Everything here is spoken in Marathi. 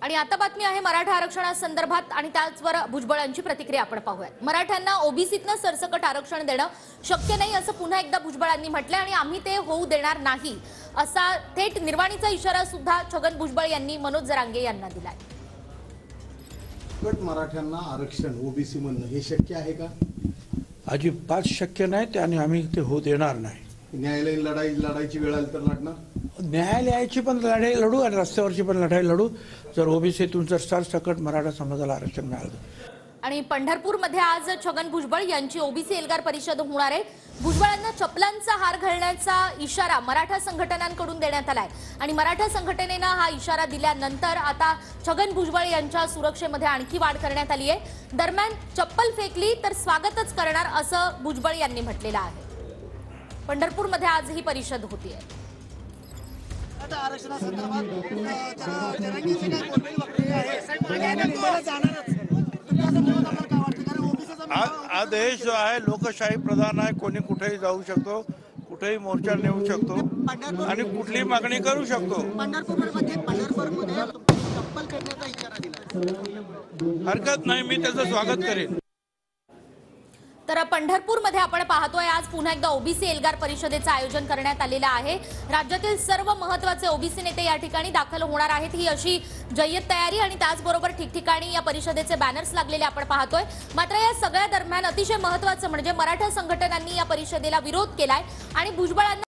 आणि आता बातमी आहे मराठा आरक्षणासंदर्भात आणि त्याचवर भुजबळांची प्रतिक्रिया आपण पाहूया। मराठ्यांना ओबीसीतनं सरसकट आरक्षण देणं शक्य नाही असं पुन्हा एकदा भुजबळांनी म्हटलं आणि आम्ही ते होऊ देणार नाही असा थेट निर्वाणीचा इशारा सुद्धा छगन भुजबळ यांनी मनोज जरांगे यांना दिलाय। मराठ्यांना आरक्षण ओबीसी मधनं हे शक्य आहे का? अजिबात शक्य नाही आणि आम्ही ते होऊ देणार नाही। न्यायालयीन लढाईची वेळ आली तर लढणार? न्यायालयाची पण लढाई लढू आणि रस्त्यावरची पण लढाई लढू जर ओबीसीतून जर सरसकट मराठा समाजाला आरक्षण मिळालं। आणि पंढरपूरमध्ये आज छगन भुजबळ यांची ओबीसी एल्गार परिषद होणार आहे। भुजबळांना चपलांचा हार घालण्याचा इशारा मराठा संघटनांकडून देण्यात आलाय आणि मराठा संघटनेनं हा इशारा दिल्यानंतर आता छगन भुजबळ यांच्या सुरक्षेमध्ये आणखी वाढ करण्यात आली आहे। दरम्यान चप्पल फेकली तर स्वागतच करणार असं भुजबळ यांनी म्हटलेलं आहे। पंढरपूरमध्ये आज ही परिषद होतीये। हा देश जो आहे लोकशाही प्रधान आहे। कोणी कुठेही जाऊ शकतो, कुठेही मोर्चा नेऊ शकतो आणि कुठली मागणी करू शकतो। हरकत नाही, मी त्याचं स्वागत करेन। तर पंढरपूरमध्ये आपण पाहतोय आज पुन्हा एकदा ओबीसी एल्गार परिषदेचं आयोजन करण्यात आलेलं आहे। राज्यातील सर्व महत्त्वाचे ओबीसी नेते या ठिकाणी दाखल होणार आहेत। ही अशी जय्यत तयारी आणि त्याचबरोबर ठिकठिकाणी या परिषदेचे बॅनर्स लागलेले आपण पाहतोय। मात्र या सगळ्या दरम्यान अतिशय महत्त्वाचं म्हणजे मराठा संघटनांनी या परिषदेला विरोध केलाय आणि भुजबळांना